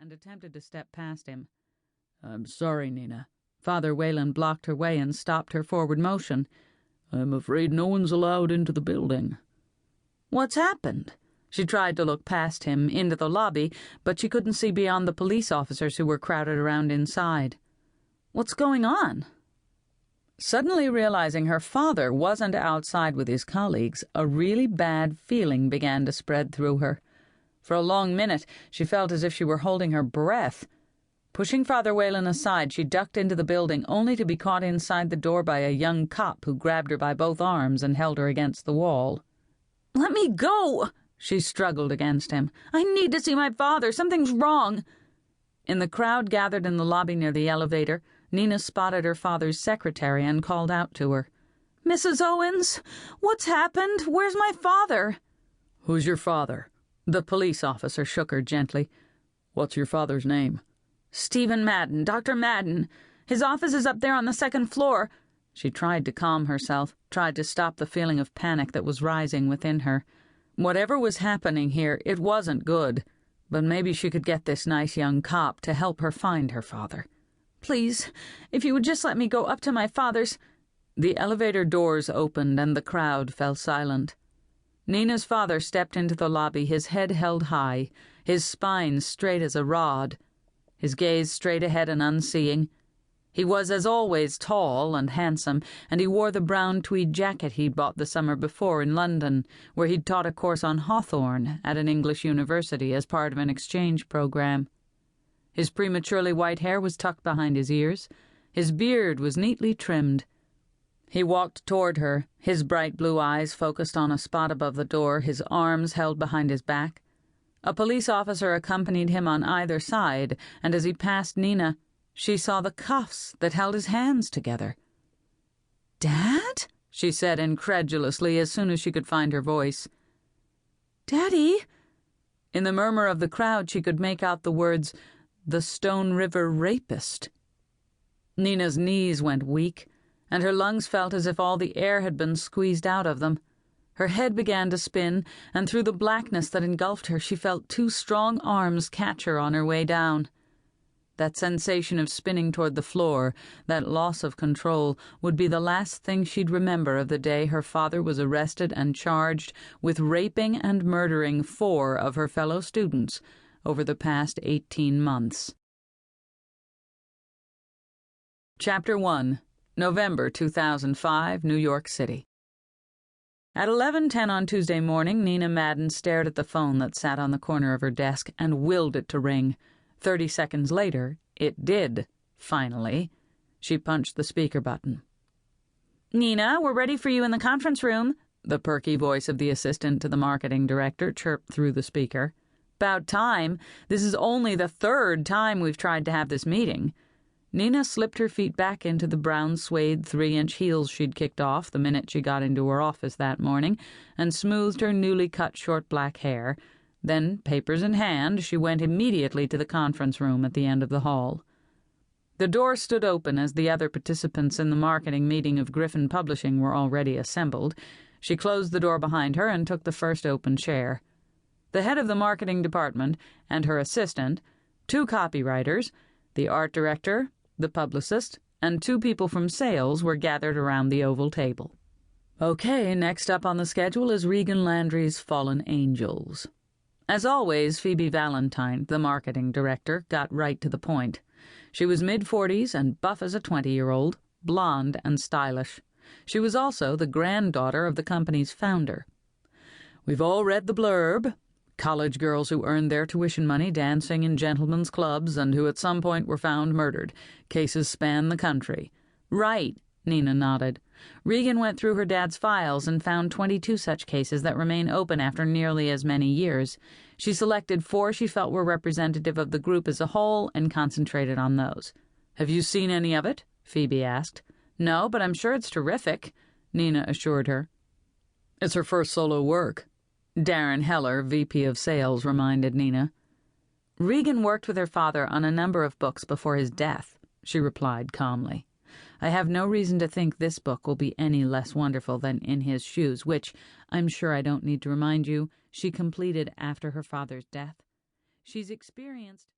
and attempted to step past him. "I'm sorry, Nina." Father Wayland blocked her way and stopped her forward motion. "I'm afraid no one's allowed into the building." "What's happened?" She tried to look past him, into the lobby, but she couldn't see beyond the police officers who were crowded around inside. "What's going on?" Suddenly realizing her father wasn't outside with his colleagues, a really bad feeling began to spread through her. For a long minute, she felt as if she were holding her breath. Pushing Father Wayland aside, she ducked into the building, only to be caught inside the door by a young cop who grabbed her by both arms and held her against the wall. "Let me go!" She struggled against him. "I need to see my father. Something's wrong." In the crowd gathered in the lobby near the elevator, Nina spotted her father's secretary and called out to her. "Mrs. Owens, what's happened? Where's my father?" "Who's your father?" The police officer shook her gently. "What's your father's name?" "Stephen Madden, Dr. Madden. His office is up there on the second floor." She tried to calm herself, tried to stop the feeling of panic that was rising within her. Whatever was happening here, it wasn't good, but maybe she could get this nice young cop to help her find her father. "Please, if you would just let me go up to my father's—" The elevator doors opened and the crowd fell silent. Nina's father stepped into the lobby, his head held high, his spine straight as a rod, his gaze straight ahead and unseeing. He was, as always, tall and handsome, and he wore the brown tweed jacket he'd bought the summer before in London, where he'd taught a course on Hawthorne at an English university as part of an exchange program. His prematurely white hair was tucked behind his ears. His beard was neatly trimmed. He walked toward her, his bright blue eyes focused on a spot above the door, his arms held behind his back. A police officer accompanied him on either side, and as he passed Nina, she saw the cuffs that held his hands together. "Dad?" she said incredulously as soon as she could find her voice. "Daddy?" In the murmur of the crowd she could make out the words, "The Stone River Rapist." Nina's knees went weak, and her lungs felt as if all the air had been squeezed out of them. Her head began to spin, and through the blackness that engulfed her she felt two strong arms catch her on her way down. That sensation of spinning toward the floor, that loss of control, would be the last thing she'd remember of the day her father was arrested and charged with raping and murdering 4 of her fellow students over the past 18 months. Chapter 1. November 2005, New York City. At 11:10 on Tuesday morning, Nina Madden stared at the phone that sat on the corner of her desk and willed it to ring. 30 seconds later, it did, finally. She punched the speaker button. "Nina, we're ready for you in the conference room," the perky voice of the assistant to the marketing director chirped through the speaker. "'Bout time. This is only the 3rd time we've tried to have this meeting." Nina slipped her feet back into the brown suede 3-inch heels she'd kicked off the minute she got into her office that morning and smoothed her newly cut short black hair. Then, papers in hand, she went immediately to the conference room at the end of the hall. The door stood open as the other participants in the marketing meeting of Griffin Publishing were already assembled. She closed the door behind her and took the first open chair. The head of the marketing department and her assistant, 2 copywriters, the art director, the publicist, and 2 people from sales were gathered around the oval table. Okay, next up on the schedule is Regan Landry's Fallen Angels. As always, Phoebe Valentine, the marketing director, got right to the point. She was mid-40s and buff as a 20-year-old, blonde and stylish. She was also the granddaughter of the company's founder. "We've all read the blurb. College girls who earned their tuition money dancing in gentlemen's clubs and who at some point were found murdered. Cases span the country." "Right," Nina nodded. Regan went through her dad's files and found 22 such cases that remain open after nearly as many years. She selected 4 she felt were representative of the group as a whole and concentrated on those. "Have you seen any of it?" Phoebe asked. "No, but I'm sure it's terrific," Nina assured her. "It's her first solo work," Darren Heller, VP of Sales, reminded Nina. "Regan worked with her father on a number of books before his death," she replied calmly. "I have no reason to think this book will be any less wonderful than In His Shoes, which, I'm sure I don't need to remind you, she completed after her father's death. She's experienced